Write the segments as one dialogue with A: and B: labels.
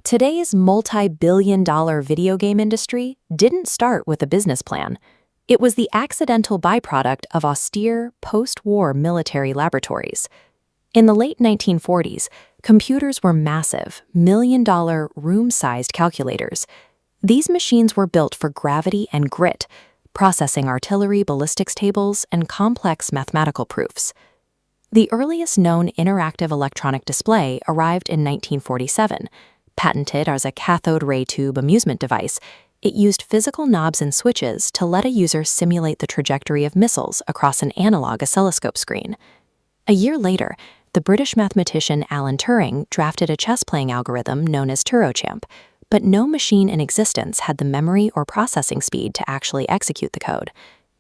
A: Today's multi-billion-dollar video game industry didn't start with a business plan. It was the accidental byproduct of austere, post-war military laboratories. In the late 1940s, computers were massive, million-dollar, room-sized calculators. These machines were built for gravity and grit, processing artillery ballistics tables and complex mathematical proofs. The earliest known interactive electronic display arrived in 1947. Patented as a cathode ray tube amusement device, it used physical knobs and switches to let a user simulate the trajectory of missiles across an analog oscilloscope screen. A year later, the British mathematician Alan Turing drafted a chess-playing algorithm known as Turochamp, but no machine in existence had the memory or processing speed to actually execute the code.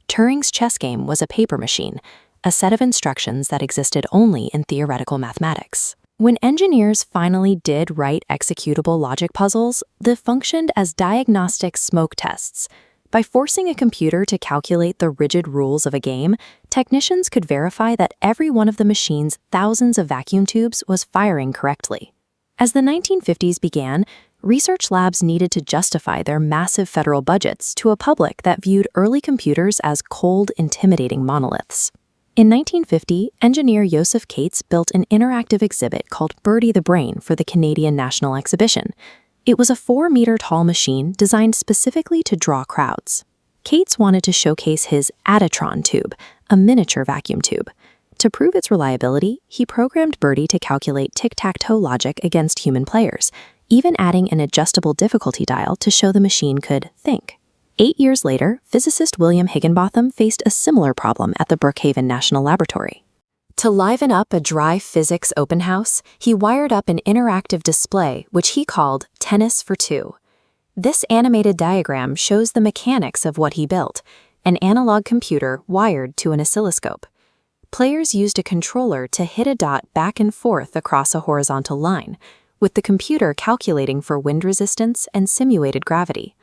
A: Turing's chess game was a paper machine, a set of instructions that existed only in theoretical mathematics. When engineers finally did write executable logic puzzles, they functioned as diagnostic smoke tests. By forcing a computer to calculate the rigid rules of a game, technicians could verify that every one of the machine's thousands of vacuum tubes was firing correctly. As the 1950s began, research labs needed to justify their massive federal budgets to a public that viewed early computers as cold, intimidating monoliths. In 1950, engineer Joseph Cates built an interactive exhibit called Birdie the Brain for the Canadian National Exhibition. It was a 4-meter-tall machine designed specifically to draw crowds. Cates wanted to showcase his Adatron tube, a miniature vacuum tube. To prove its reliability, he programmed Birdie to calculate tic-tac-toe logic against human players, even adding an adjustable difficulty dial to show the machine could think. 8 years later, physicist William Higginbotham faced a similar problem at the Brookhaven National Laboratory. To liven up a dry physics open house, he wired up an interactive display which he called Tennis for Two. This animated diagram shows the mechanics of what he built, an analog computer wired to an oscilloscope. Players used a controller to hit a dot back and forth across a horizontal line, with the computer calculating for wind resistance and simulated gravity.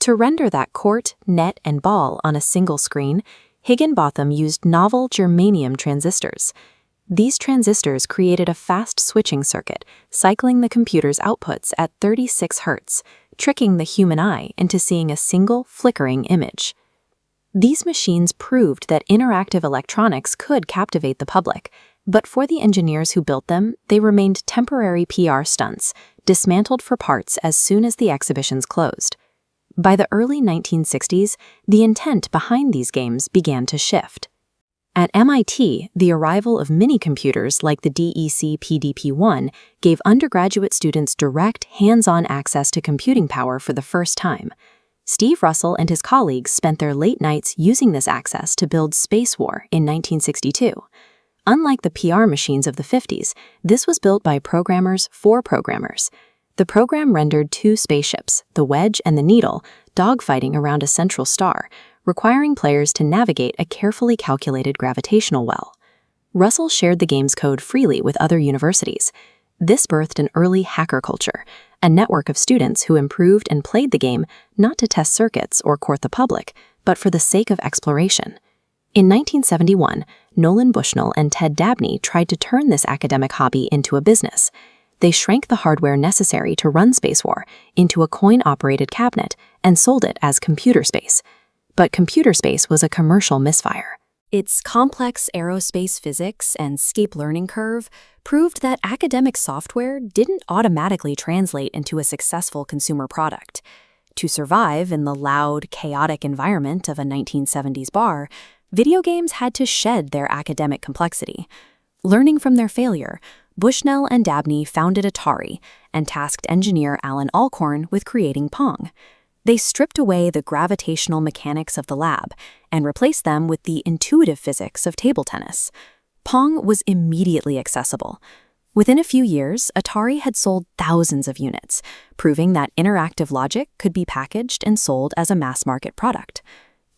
A: To render that court, net, and ball on a single screen, Higginbotham used novel germanium transistors. These transistors created a fast switching circuit, cycling the computer's outputs at 36 Hz, tricking the human eye into seeing a single, flickering image. These machines proved that interactive electronics could captivate the public, but for the engineers who built them, they remained temporary PR stunts, dismantled for parts as soon as the exhibitions closed. By the early 1960s, the intent behind these games began to shift. At MIT, the arrival of mini-computers like the DEC PDP-1 gave undergraduate students direct, hands-on access to computing power for the first time. Steve Russell and his colleagues spent their late nights using this access to build Space War in 1962. Unlike the PR machines of the 50s, this was built by programmers for programmers. The program rendered 2 spaceships, the Wedge and the Needle, dogfighting around a central star, requiring players to navigate a carefully calculated gravitational well. Russell shared the game's code freely with other universities. This birthed an early hacker culture, a network of students who improved and played the game not to test circuits or court the public, but for the sake of exploration. In 1971, Nolan Bushnell and Ted Dabney tried to turn this academic hobby into a business. They shrank the hardware necessary to run Space War into a coin-operated cabinet and sold it as Computer Space. But Computer Space was a commercial misfire. Its complex aerospace physics and steep learning curve proved that academic software didn't automatically translate into a successful consumer product. To survive in the loud, chaotic environment of a 1970s bar, video games had to shed their academic complexity. Learning from their failure, Bushnell and Dabney founded Atari and tasked engineer Alan Alcorn with creating Pong. They stripped away the gravitational mechanics of the lab and replaced them with the intuitive physics of table tennis. Pong was immediately accessible. Within a few years, Atari had sold thousands of units, proving that interactive logic could be packaged and sold as a mass-market product.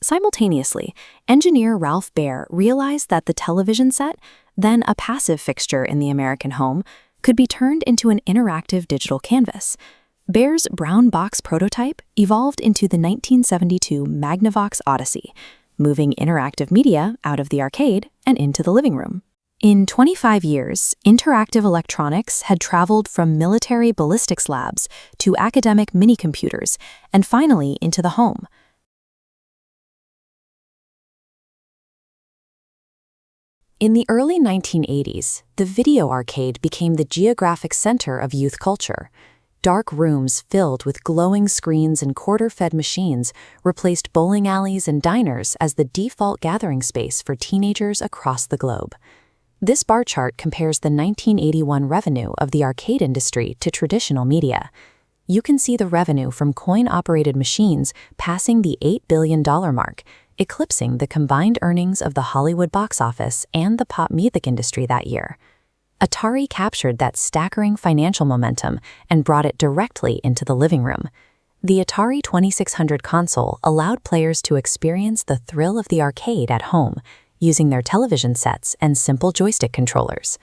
A: Simultaneously, engineer Ralph Baer realized that the television set, then a passive fixture in the American home, could be turned into an interactive digital canvas. Baer's brown box prototype evolved into the 1972 Magnavox Odyssey, moving interactive media out of the arcade and into the living room. In 25 years, interactive electronics had traveled from military ballistics labs to academic mini-computers and finally into the home. In the early 1980s, the video arcade became the geographic center of youth culture. Dark rooms filled with glowing screens and quarter-fed machines replaced bowling alleys and diners as the default gathering space for teenagers across the globe. This bar chart compares the 1981 revenue of the arcade industry to traditional media. You can see the revenue from coin-operated machines passing the $8 billion mark, eclipsing the combined earnings of the Hollywood box office and the pop music industry that year. Atari captured that staggering financial momentum and brought it directly into the living room. The Atari 2600 console allowed players to experience the thrill of the arcade at home, using their television sets and simple joystick controllers.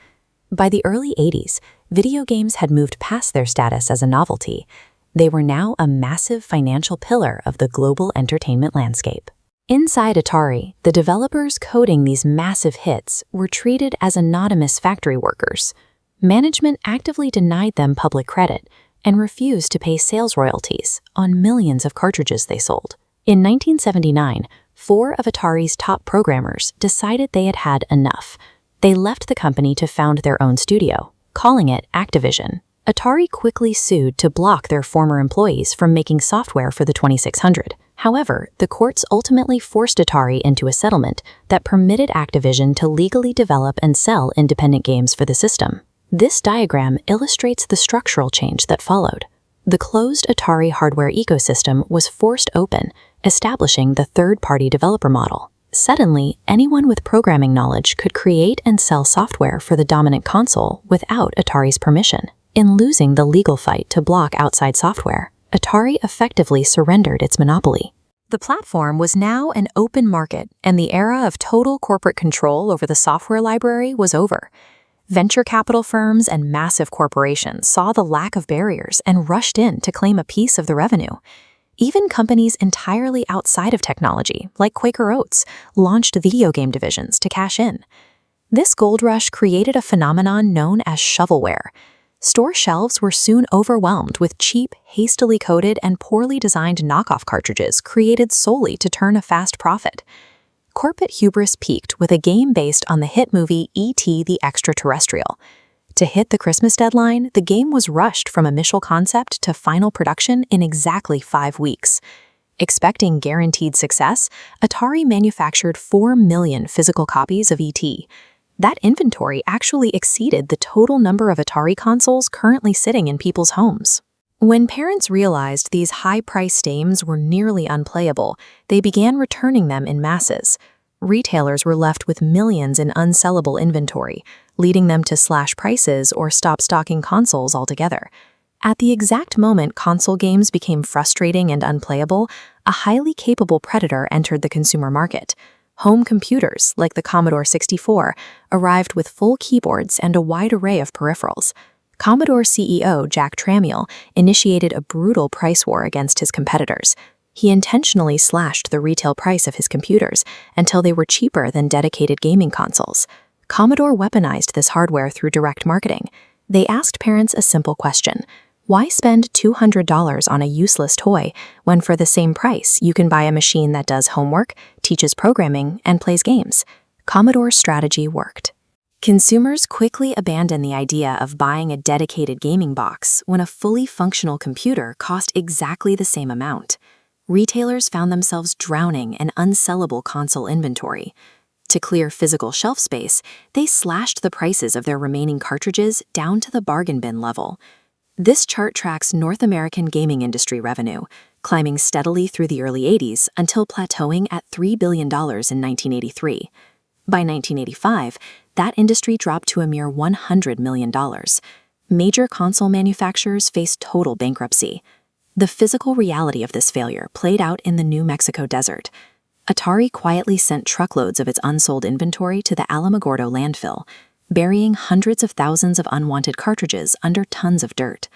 A: By the early 80s, video games had moved past their status as a novelty. They were now a massive financial pillar of the global entertainment landscape. Inside Atari, the developers coding these massive hits were treated as anonymous factory workers. Management actively denied them public credit and refused to pay sales royalties on millions of cartridges they sold. In 1979, 4 of Atari's top programmers decided they had had enough. They left the company to found their own studio, calling it Activision. Atari quickly sued to block their former employees from making software for the 2600. However, the courts ultimately forced Atari into a settlement that permitted Activision to legally develop and sell independent games for the system. This diagram illustrates the structural change that followed. The closed Atari hardware ecosystem was forced open, establishing the third-party developer model. Suddenly, anyone with programming knowledge could create and sell software for the dominant console without Atari's permission. In losing the legal fight to block outside software, Atari effectively surrendered its monopoly. The platform was now an open market, and the era of total corporate control over the software library was over. Venture capital firms and massive corporations saw the lack of barriers and rushed in to claim a piece of the revenue. Even companies entirely outside of technology, like Quaker Oats, launched video game divisions to cash in. This gold rush created a phenomenon known as shovelware. Store shelves were soon overwhelmed with cheap, hastily coded, and poorly designed knockoff cartridges created solely to turn a fast profit. Corporate hubris peaked with a game based on the hit movie E.T. the Extraterrestrial. To hit the Christmas deadline, the game was rushed from initial concept to final production in exactly 5 weeks. Expecting guaranteed success, Atari manufactured 4 million physical copies of E.T. That inventory actually exceeded the total number of Atari consoles currently sitting in people's homes. When parents realized these high-priced games were nearly unplayable, they began returning them in masses. Retailers were left with millions in unsellable inventory, leading them to slash prices or stop stocking consoles altogether. At the exact moment console games became frustrating and unplayable, a highly capable predator entered the consumer market. Home computers, like the Commodore 64, arrived with full keyboards and a wide array of peripherals. Commodore CEO Jack Tramiel initiated a brutal price war against his competitors. He intentionally slashed the retail price of his computers until they were cheaper than dedicated gaming consoles. Commodore weaponized this hardware through direct marketing. They asked parents a simple question: why spend $200 on a useless toy when for the same price you can buy a machine that does homework, teaches programming, and plays games? Commodore's strategy worked. Consumers quickly abandoned the idea of buying a dedicated gaming box when a fully functional computer cost exactly the same amount. Retailers found themselves drowning in unsellable console inventory. To clear physical shelf space, they slashed the prices of their remaining cartridges down to the bargain bin level. This chart tracks North American gaming industry revenue, climbing steadily through the early 80s until plateauing at $3 billion in 1983. By 1985, that industry dropped to a mere $100 million. Major console manufacturers faced total bankruptcy. The physical reality of this failure played out in the New Mexico desert. Atari quietly sent truckloads of its unsold inventory to the Alamogordo landfill, burying hundreds of thousands of unwanted cartridges under tons of dirt.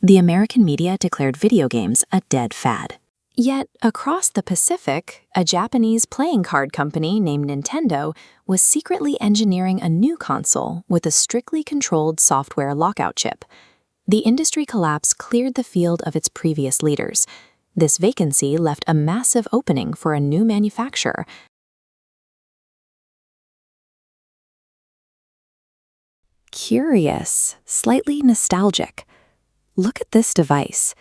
A: The American media declared video games a dead fad. Yet, across the Pacific, a Japanese playing card company named Nintendo was secretly engineering a new console with a strictly controlled software lockout chip. The industry collapse cleared the field of its previous leaders. This vacancy left a massive opening for a new manufacturer. Curious, slightly nostalgic. Look at this device.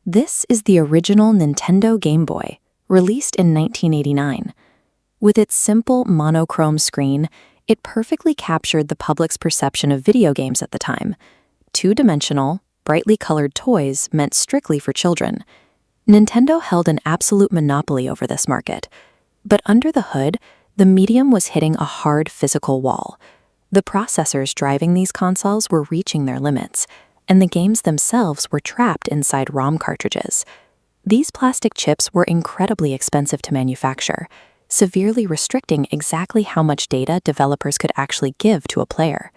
A: This is the original Nintendo Game Boy, released in 1989. With its simple monochrome screen, it perfectly captured the public's perception of video games at the time. Two-dimensional, brightly colored toys meant strictly for children. Nintendo held an absolute monopoly over this market. But under the hood, the medium was hitting a hard physical wall. The processors driving these consoles were reaching their limits, and the games themselves were trapped inside ROM cartridges. These plastic chips were incredibly expensive to manufacture, severely restricting exactly how much data developers could actually give to a player.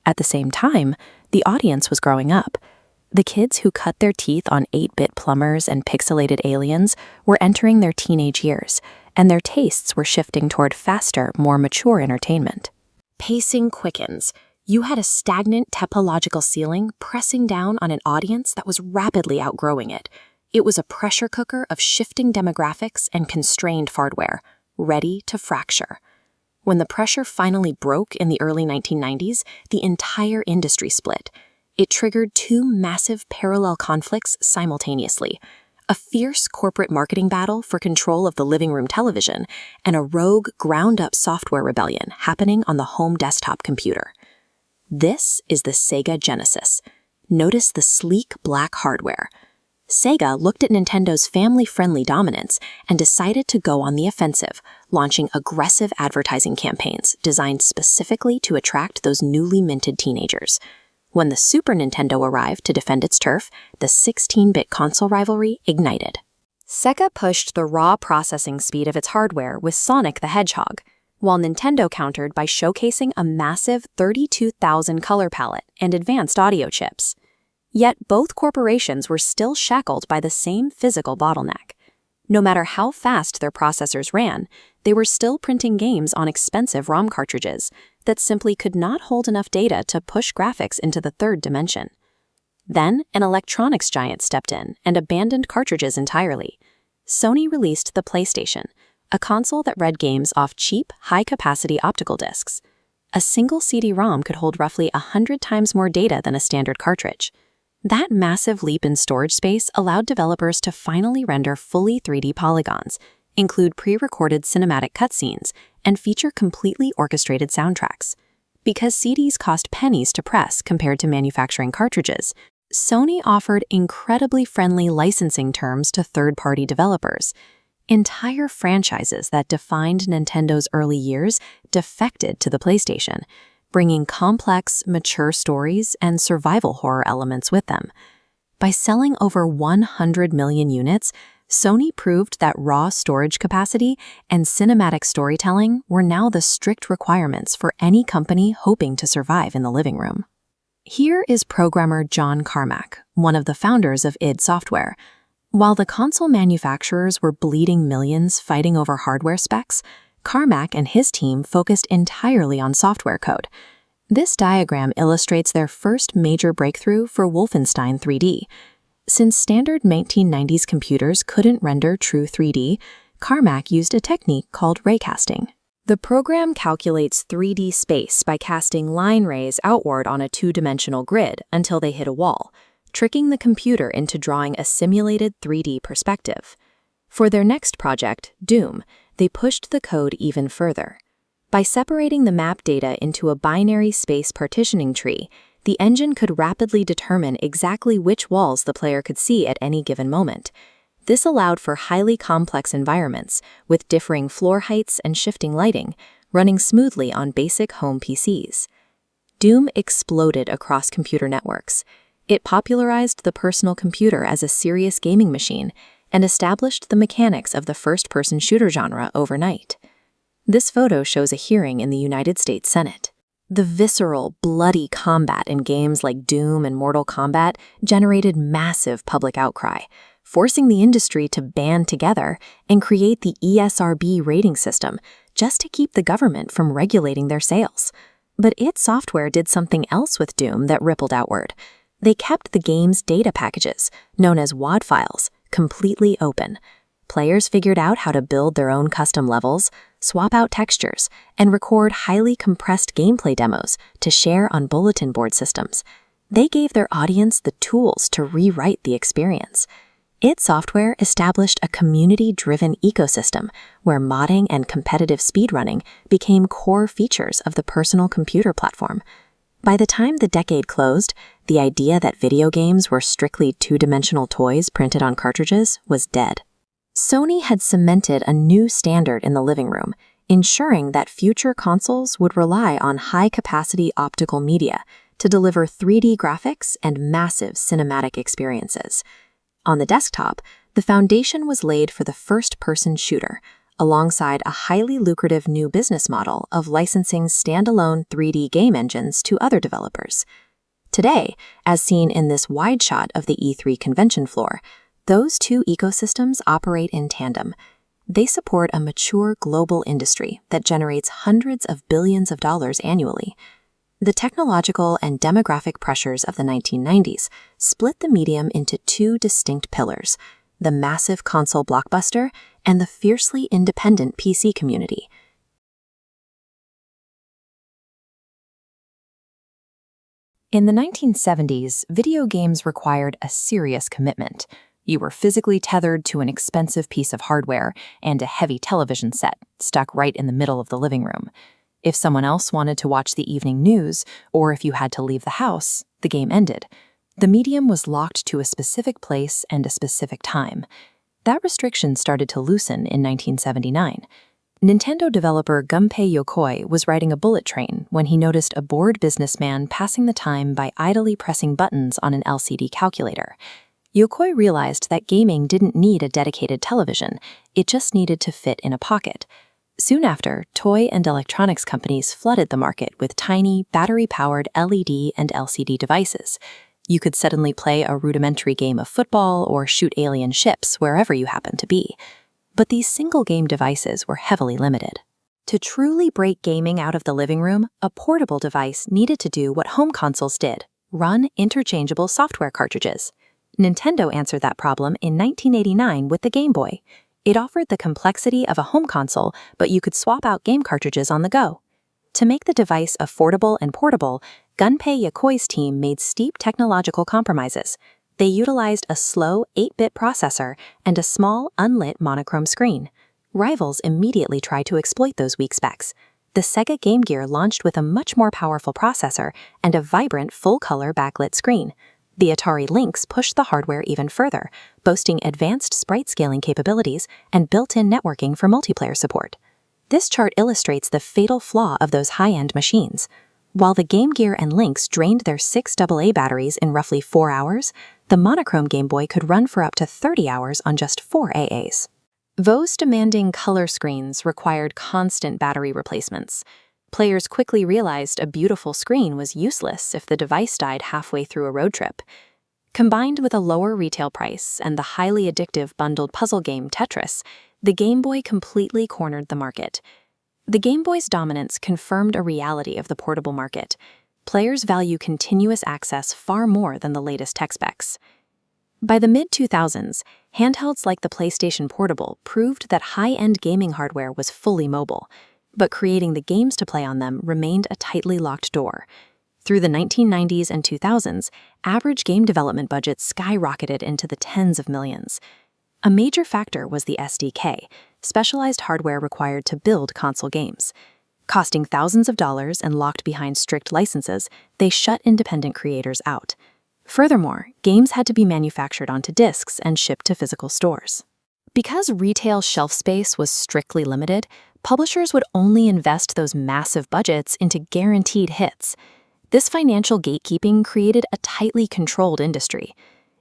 A: At the same time, the audience was growing up. The kids who cut their teeth on 8-bit plumbers and pixelated aliens were entering their teenage years, and their tastes were shifting toward faster, more mature entertainment. Pacing quickens. You had a stagnant topological ceiling pressing down on an audience that was rapidly outgrowing it. It was a pressure cooker of shifting demographics and constrained hardware, ready to fracture. When the pressure finally broke in the early 1990s, the entire industry split. It triggered two massive parallel conflicts simultaneously: a fierce corporate marketing battle for control of the living room television, and a rogue, ground-up software rebellion happening on the home desktop computer. This is the Sega Genesis. Notice the sleek black hardware. Sega looked at Nintendo's family-friendly dominance and decided to go on the offensive, launching aggressive advertising campaigns designed specifically to attract those newly minted teenagers. When the Super Nintendo arrived to defend its turf, the 16-bit console rivalry ignited. Sega pushed the raw processing speed of its hardware with Sonic the Hedgehog, while Nintendo countered by showcasing a massive 32,000 color palette and advanced audio chips. Yet both corporations were still shackled by the same physical bottleneck. No matter how fast their processors ran, they were still printing games on expensive ROM cartridges that simply could not hold enough data to push graphics into the third dimension. Then, an electronics giant stepped in and abandoned cartridges entirely. Sony released the PlayStation, a console that read games off cheap, high-capacity optical discs. A single CD-ROM could hold roughly 100 times more data than a standard cartridge. That massive leap in storage space allowed developers to finally render fully 3D polygons, include pre-recorded cinematic cutscenes, and feature completely orchestrated soundtracks. Because CDs cost pennies to press compared to manufacturing cartridges, Sony offered incredibly friendly licensing terms to third-party developers. Entire franchises that defined Nintendo's early years defected to the PlayStation, bringing complex, mature stories and survival horror elements with them. By selling over 100 million units, Sony proved that raw storage capacity and cinematic storytelling were now the strict requirements for any company hoping to survive in the living room. Here is programmer John Carmack, one of the founders of id Software. While the console manufacturers were bleeding millions fighting over hardware specs, Carmack and his team focused entirely on software code. This diagram illustrates their first major breakthrough for Wolfenstein 3D. Since standard 1990s computers couldn't render true 3D, Carmack used a technique called raycasting. The program calculates 3D space by casting line rays outward on a two-dimensional grid until they hit a wall, tricking the computer into drawing a simulated 3D perspective. For their next project, Doom, they pushed the code even further. By separating the map data into a binary space partitioning tree, the engine could rapidly determine exactly which walls the player could see at any given moment. This allowed for highly complex environments, with differing floor heights and shifting lighting, running smoothly on basic home PCs. Doom exploded across computer networks. It popularized the personal computer as a serious gaming machine and established the mechanics of the first-person shooter genre overnight. This photo shows a hearing in the United States Senate. The visceral, bloody combat in games like Doom and Mortal Kombat generated massive public outcry, forcing the industry to band together and create the ESRB rating system just to keep the government from regulating their sales. But id Software did something else with Doom that rippled outward. They kept the game's data packages, known as WAD files, completely open. Players figured out how to build their own custom levels, swap out textures, and record highly compressed gameplay demos to share on bulletin board systems. They gave their audience the tools to rewrite the experience. id Software established a community-driven ecosystem where modding and competitive speedrunning became core features of the personal computer platform. By the time the decade closed, the idea that video games were strictly two-dimensional toys printed on cartridges was dead. Sony had cemented a new standard in the living room, ensuring that future consoles would rely on high-capacity optical media to deliver 3D graphics and massive cinematic experiences. On the desktop, the foundation was laid for the first-person shooter, alongside a highly lucrative new business model of licensing standalone 3D game engines to other developers. Today, as seen in this wide shot of the E3 convention floor, those two ecosystems operate in tandem. They support a mature global industry that generates hundreds of billions of dollars annually. The technological and demographic pressures of the 1990s split the medium into two distinct pillars: the massive console blockbuster and the fiercely independent PC community. In the 1970s, video games required a serious commitment. You were physically tethered to an expensive piece of hardware and a heavy television set stuck right in the middle of the living room. If someone else wanted to watch the evening news, or if you had to leave the house, the game ended. The medium was locked to a specific place and a specific time. That restriction started to loosen in 1979. Nintendo developer Gunpei Yokoi was riding a bullet train when he noticed a bored businessman passing the time by idly pressing buttons on an LCD calculator. Yokoi realized that gaming didn't need a dedicated television, it just needed to fit in a pocket. Soon after, toy and electronics companies flooded the market with tiny, battery-powered LED and LCD devices. You could suddenly play a rudimentary game of football or shoot alien ships wherever you happened to be. But these single-game devices were heavily limited. To truly break gaming out of the living room, a portable device needed to do what home consoles did: run interchangeable software cartridges. Nintendo answered that problem in 1989 with the Game Boy. It offered the complexity of a home console, but you could swap out game cartridges on the go. To make the device affordable and portable, Gunpei Yokoi's team made steep technological compromises. They utilized a slow 8-bit processor and a small, unlit monochrome screen. Rivals immediately tried to exploit those weak specs. The Sega Game Gear launched with a much more powerful processor and a vibrant full-color backlit screen. The Atari Lynx pushed the hardware even further, boasting advanced sprite scaling capabilities and built-in networking for multiplayer support. This chart illustrates the fatal flaw of those high-end machines. While the Game Gear and Lynx drained their 6 AA batteries in roughly 4 hours, the monochrome Game Boy could run for up to 30 hours on just 4 AAs. Those demanding color screens required constant battery replacements. Players quickly realized a beautiful screen was useless if the device died halfway through a road trip. Combined with a lower retail price and the highly addictive bundled puzzle game Tetris, the Game Boy completely cornered the market. The Game Boy's dominance confirmed a reality of the portable market. Players value continuous access far more than the latest tech specs. By the mid-2000s, handhelds like the PlayStation Portable proved that high-end gaming hardware was fully mobile, but creating the games to play on them remained a tightly locked door. Through the 1990s and 2000s, average game development budgets skyrocketed into the tens of millions. A major factor was the SDK, specialized hardware required to build console games. Costing thousands of dollars and locked behind strict licenses, they shut independent creators out. Furthermore, games had to be manufactured onto discs and shipped to physical stores. Because retail shelf space was strictly limited, publishers would only invest those massive budgets into guaranteed hits. This financial gatekeeping created a tightly controlled industry.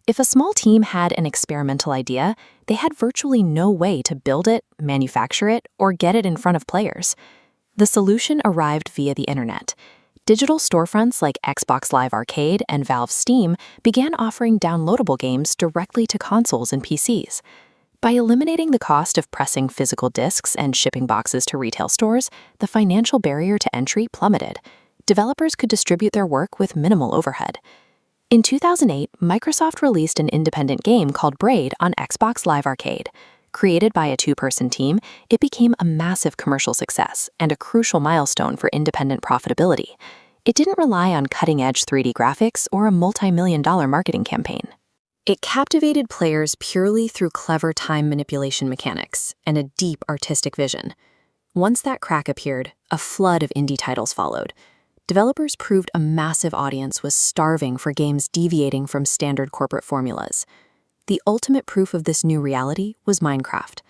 A: If a small team had an experimental idea, they had virtually no way to build it, manufacture it, or get it in front of players. The solution arrived via the internet. Digital storefronts like Xbox Live Arcade and Valve's Steam began offering downloadable games directly to consoles and PCs. By eliminating the cost of pressing physical discs and shipping boxes to retail stores, the financial barrier to entry plummeted. Developers could distribute their work with minimal overhead. In 2008, Microsoft released an independent game called Braid on Xbox Live Arcade. Created by a two-person team, it became a massive commercial success and a crucial milestone for independent profitability. It didn't rely on cutting-edge 3D graphics or a multi-million-dollar marketing campaign. It captivated players purely through clever time manipulation mechanics and a deep artistic vision. Once that crack appeared, a flood of indie titles followed. Developers proved a massive audience was starving for games deviating from standard corporate formulas. The ultimate proof of this new reality was Minecraft.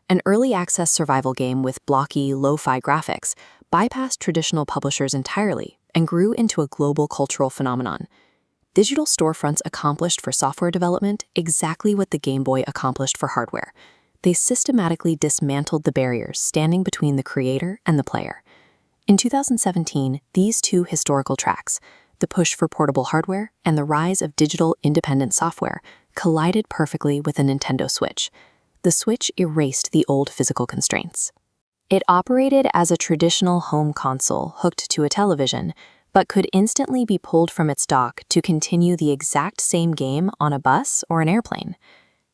A: An early access survival game with blocky, lo-fi graphics bypassed traditional publishers entirely and grew into a global cultural phenomenon. Digital storefronts accomplished for software development exactly what the Game Boy accomplished for hardware. They systematically dismantled the barriers standing between the creator and the player. In 2017, these two historical tracks, the push for portable hardware and the rise of digital independent software, collided perfectly with the Nintendo Switch. The Switch erased the old physical constraints. It operated as a traditional home console hooked to a television, but could instantly be pulled from its dock to continue the exact same game on a bus or an airplane.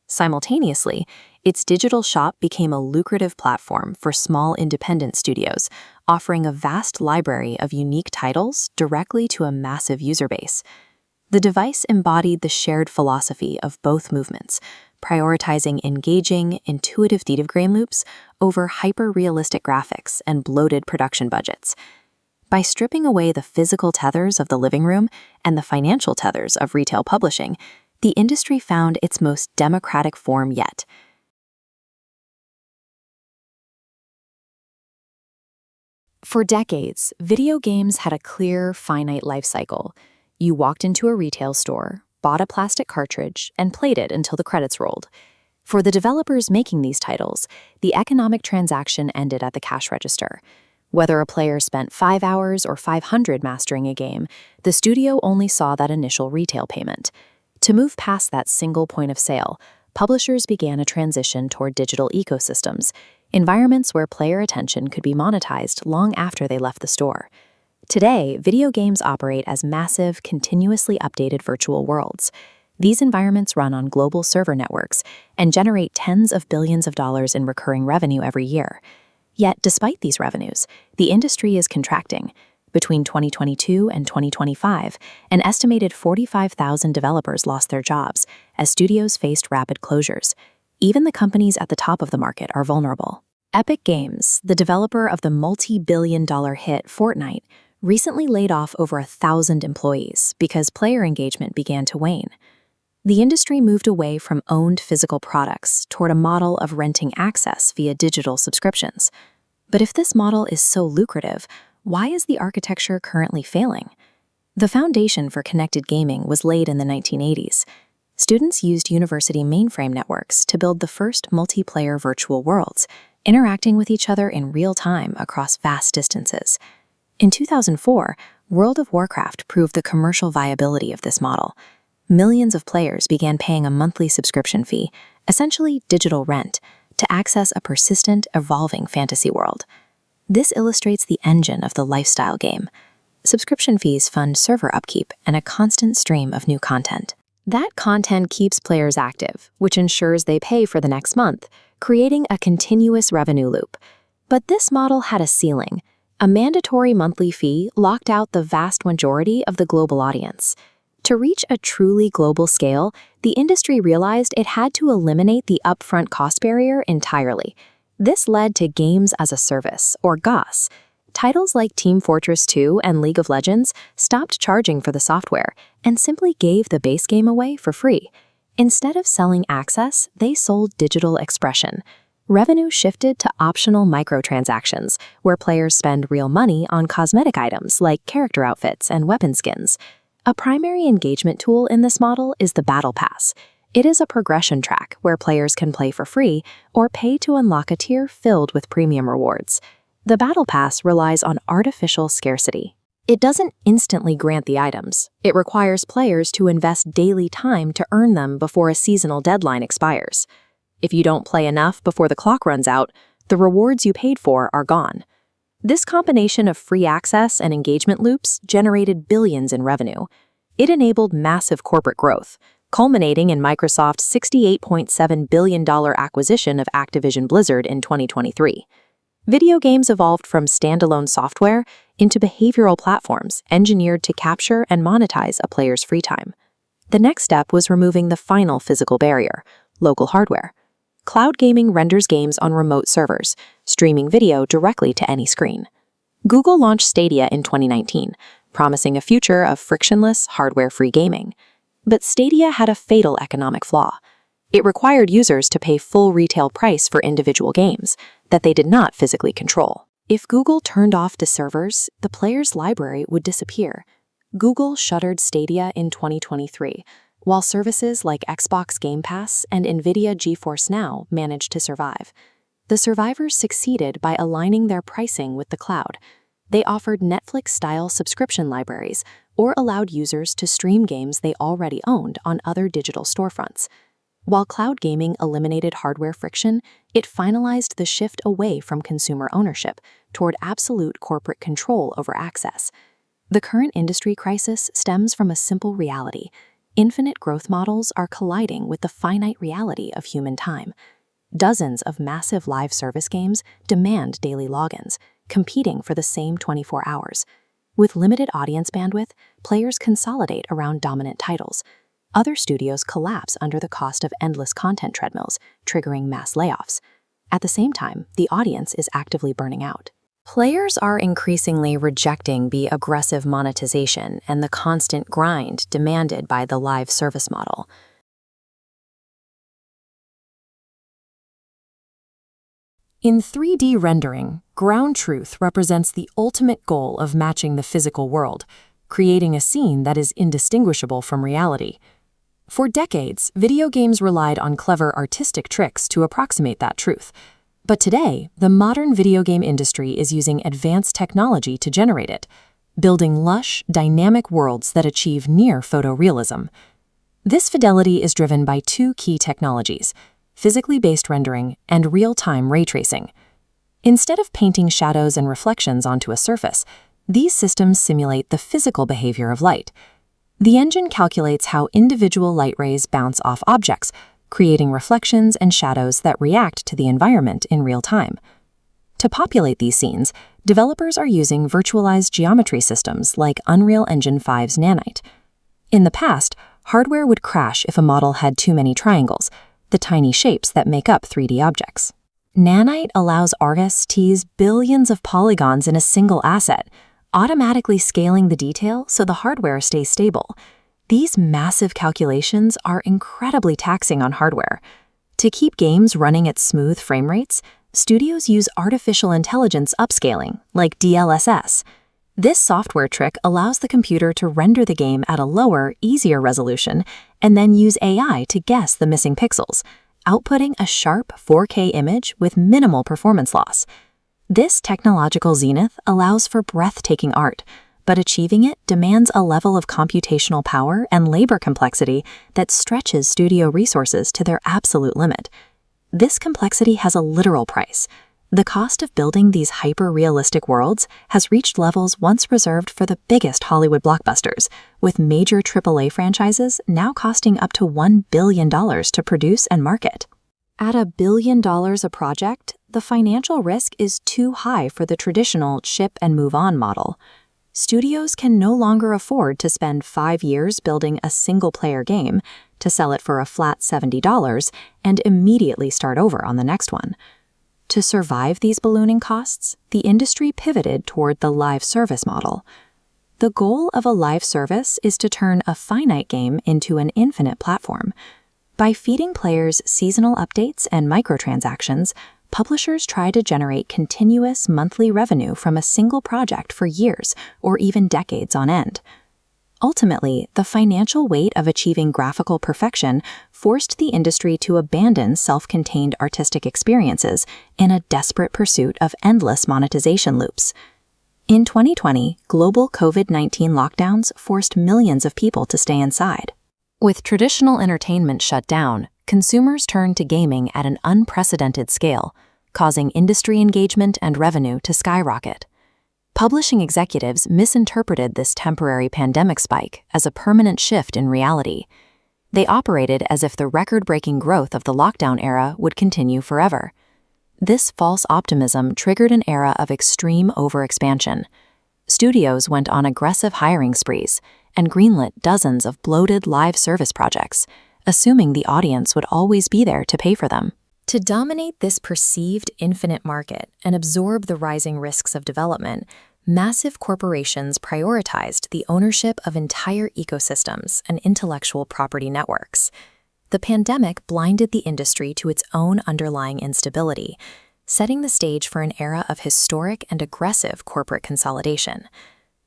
A: Simultaneously, its digital shop became a lucrative platform for small independent studios, offering a vast library of unique titles directly to a massive user base. The device embodied the shared philosophy of both movements, prioritizing engaging, intuitive game loops over hyper-realistic graphics and bloated production budgets. By stripping away the physical tethers of the living room and the financial tethers of retail publishing, the industry found its most democratic form yet. For decades, video games had a clear, finite life cycle. You walked into a retail store, bought a plastic cartridge, and played it until the credits rolled. For the developers making these titles, the economic transaction ended at the cash register. Whether a player spent 5 hours or 500 mastering a game, the studio only saw that initial retail payment. To move past that single point of sale, publishers began a transition toward digital ecosystems, environments where player attention could be monetized long after they left the store. Today, video games operate as massive, continuously updated virtual worlds. These environments run on global server networks and generate tens of billions of dollars in recurring revenue every year. Yet, despite these revenues, the industry is contracting. Between 2022 and 2025, an estimated 45,000 developers lost their jobs as studios faced rapid closures. Even the companies at the top of the market are vulnerable. Epic Games, the developer of the multi-billion-dollar hit Fortnite, recently laid off over 1,000 employees because player engagement began to wane. The industry moved away from owned physical products toward a model of renting access via digital subscriptions. But if this model is so lucrative, why is the architecture currently failing? The foundation for connected gaming was laid in the 1980s. Students used university mainframe networks to build the first multiplayer virtual worlds, interacting with each other in real time across vast distances. In 2004, World of Warcraft proved the commercial viability of this model. Millions of players began paying a monthly subscription fee, essentially digital rent, to access a persistent, evolving fantasy world. This illustrates the engine of the lifestyle game. Subscription fees fund server upkeep and a constant stream of new content. That content keeps players active, which ensures they pay for the next month, creating a continuous revenue loop. But this model had a ceiling. A mandatory monthly fee locked out the vast majority of the global audience. To reach a truly global scale, the industry realized it had to eliminate the upfront cost barrier entirely. This led to Games as a Service, or GaaS. Titles like Team Fortress 2 and League of Legends stopped charging for the software and simply gave the base game away for free. Instead of selling access, they sold digital expression. Revenue shifted to optional microtransactions, where players spend real money on cosmetic items like character outfits and weapon skins. A primary engagement tool in this model is the Battle Pass. It is a progression track where players can play for free or pay to unlock a tier filled with premium rewards. The Battle Pass relies on artificial scarcity. It doesn't instantly grant the items. It requires players to invest daily time to earn them before a seasonal deadline expires. If you don't play enough before the clock runs out, the rewards you paid for are gone. This combination of free access and engagement loops generated billions in revenue. It enabled massive corporate growth, culminating in Microsoft's $68.7 billion acquisition of Activision Blizzard in 2023. Video games evolved from standalone software into behavioral platforms engineered to capture and monetize a player's free time. The next step was removing the final physical barrier, local hardware. Cloud gaming renders games on remote servers, streaming video directly to any screen. Google launched Stadia in 2019, promising a future of frictionless, hardware-free gaming. But Stadia had a fatal economic flaw. It required users to pay full retail price for individual games that they did not physically control. If Google turned off the servers, the player's library would disappear. Google shuttered Stadia in 2023, while services like Xbox Game Pass and NVIDIA GeForce Now managed to survive. The survivors succeeded by aligning their pricing with the cloud. They offered Netflix-style subscription libraries or allowed users to stream games they already owned on other digital storefronts. While cloud gaming eliminated hardware friction, it finalized the shift away from consumer ownership toward absolute corporate control over access. The current industry crisis stems from a simple reality. Infinite growth models are colliding with the finite reality of human time. Dozens of massive live service games demand daily logins, competing for the same 24 hours. With limited audience bandwidth, players consolidate around dominant titles. Other studios collapse under the cost of endless content treadmills, triggering mass layoffs. At the same time, the audience is actively burning out. Players are increasingly rejecting the aggressive monetization and the constant grind demanded by the live service model. In 3D rendering, ground truth represents the ultimate goal of matching the physical world, creating a scene that is indistinguishable from reality. For decades, video games relied on clever artistic tricks to approximate that truth. But today, the modern video game industry is using advanced technology to generate it, building lush, dynamic worlds that achieve near photorealism. This fidelity is driven by two key technologies: physically based rendering and real-time ray tracing. Instead of painting shadows and reflections onto a surface, these systems simulate the physical behavior of light. The engine calculates how individual light rays bounce off objects, creating reflections and shadows that react to the environment in real time. To populate these scenes, developers are using virtualized geometry systems like Unreal Engine 5's Nanite. In the past, hardware would crash if a model had too many triangles, the tiny shapes that make up 3D objects. Nanite allows artists to use billions of polygons in a single asset, automatically scaling the detail so the hardware stays stable. These massive calculations are incredibly taxing on hardware. To keep games running at smooth frame rates, studios use artificial intelligence upscaling, like DLSS. This software trick allows the computer to render the game at a lower, easier resolution, and then use AI to guess the missing pixels, outputting a sharp 4K image with minimal performance loss. This technological zenith allows for breathtaking art, but achieving it demands a level of computational power and labor complexity that stretches studio resources to their absolute limit. This complexity has a literal price. The cost of building these hyper-realistic worlds has reached levels once reserved for the biggest Hollywood blockbusters, with major AAA franchises now costing up to $1 billion to produce and market. At $1 billion a project, the financial risk is too high for the traditional ship-and-move-on model. Studios can no longer afford to spend 5 years building a single-player game to sell it for a flat $70 and immediately start over on the next one. To survive these ballooning costs, the industry pivoted toward the live service model. The goal of a live service is to turn a finite game into an infinite platform. By feeding players seasonal updates and microtransactions, publishers try to generate continuous monthly revenue from a single project for years or even decades on end. Ultimately, the financial weight of achieving graphical perfection forced the industry to abandon self-contained artistic experiences in a desperate pursuit of endless monetization loops. In 2020, global COVID-19 lockdowns forced millions of people to stay inside. With traditional entertainment shut down, consumers turned to gaming at an unprecedented scale, causing industry engagement and revenue to skyrocket. Publishing executives misinterpreted this temporary pandemic spike as a permanent shift in reality. They operated as if the record-breaking growth of the lockdown era would continue forever. This false optimism triggered an era of extreme overexpansion. Studios went on aggressive hiring sprees and greenlit dozens of bloated live service projects, assuming the audience would always be there to pay for them. To dominate this perceived infinite market and absorb the rising risks of development, massive corporations prioritized the ownership of entire ecosystems and intellectual property networks. The pandemic blinded the industry to its own underlying instability, setting the stage for an era of historic and aggressive corporate consolidation.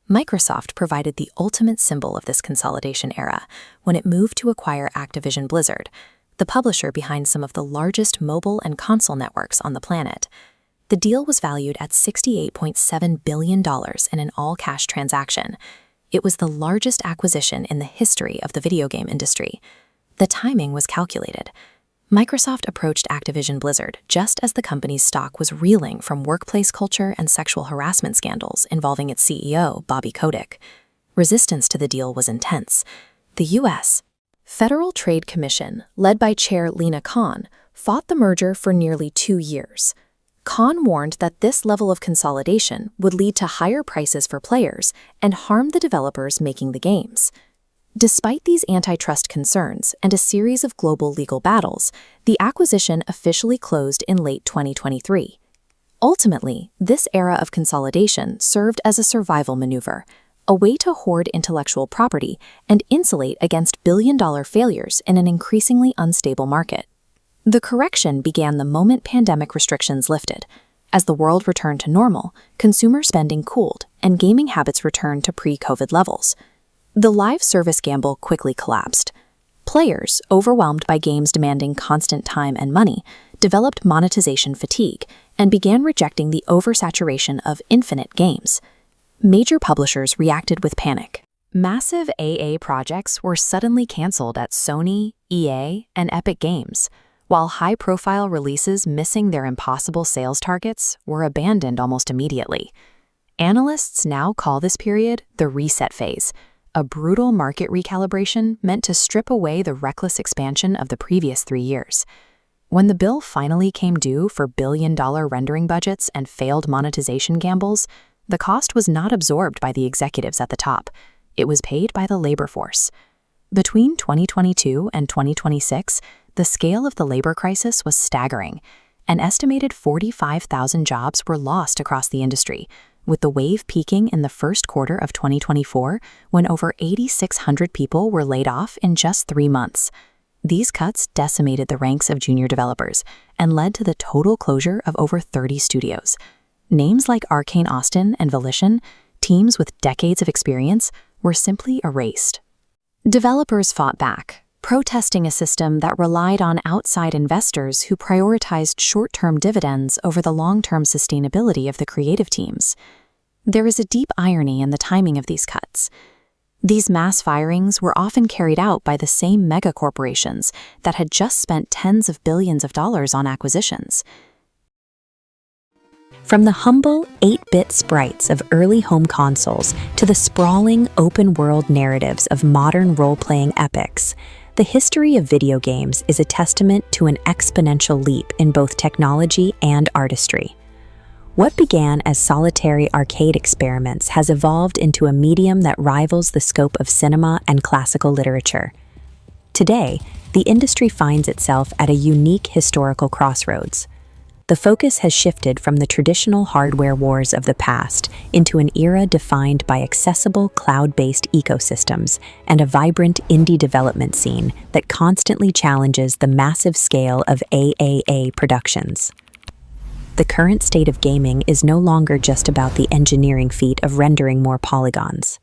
A: Microsoft provided the ultimate symbol of this consolidation era when it moved to acquire Activision Blizzard, the publisher behind some of the largest mobile and console networks on the planet. The deal was valued at $68.7 billion in an all-cash transaction. It was the largest acquisition in the history of the video game industry. The timing was calculated. Microsoft approached Activision Blizzard just as the company's stock was reeling from workplace culture and sexual harassment scandals involving its CEO, Bobby Kotick. Resistance to the deal was intense. The U.S. Federal Trade Commission, led by Chair Lina Khan, fought the merger for nearly 2 years. Khan warned that this level of consolidation would lead to higher prices for players and harm the developers making the games. Despite these antitrust concerns and a series of global legal battles, the acquisition officially closed in late 2023. Ultimately, this era of consolidation served as a survival maneuver, a way to hoard intellectual property and insulate against billion-dollar failures in an increasingly unstable market. The correction began the moment pandemic restrictions lifted. As the world returned to normal, consumer spending cooled and gaming habits returned to pre-COVID levels. The live service gamble quickly collapsed. Players, overwhelmed by games demanding constant time and money, developed monetization fatigue and began rejecting the oversaturation of infinite games. Major publishers reacted with panic. Massive AA projects were suddenly canceled at Sony, EA, and Epic Games, while high-profile releases missing their impossible sales targets were abandoned almost immediately. Analysts now call this period the reset phase, a brutal market recalibration meant to strip away the reckless expansion of the previous 3 years. When the bill finally came due for billion-dollar rendering budgets and failed monetization gambles, the cost was not absorbed by the executives at the top. It was paid by the labor force. Between 2022 and 2026, the scale of the labor crisis was staggering. An estimated 45,000 jobs were lost across the industry, with the wave peaking in the first quarter of 2024 when over 8,600 people were laid off in just 3 months. These cuts decimated the ranks of junior developers and led to the total closure of over 30 studios. Names like Arcane Austin and Volition, teams with decades of experience, were simply erased. Developers fought back, protesting a system that relied on outside investors who prioritized short-term dividends over the long-term sustainability of the creative teams. There is a deep irony in the timing of these cuts. These mass firings were often carried out by the same mega-corporations that had just spent tens of billions of dollars on acquisitions. From the humble 8-bit sprites of early home consoles to the sprawling open-world narratives of modern role-playing epics, the history of video games is a testament to an exponential leap in both technology and artistry. What began as solitary arcade experiments has evolved into a medium that rivals the scope of cinema and classical literature. Today, the industry finds itself at a unique historical crossroads. The focus has shifted from the traditional hardware wars of the past into an era defined by accessible cloud-based ecosystems and a vibrant indie development scene that constantly challenges the massive scale of AAA productions. The current state of gaming is no longer just about the engineering feat of rendering more polygons.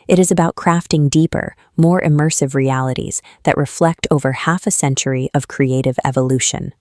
A: It is about crafting deeper, more immersive realities that reflect over half a century of creative evolution.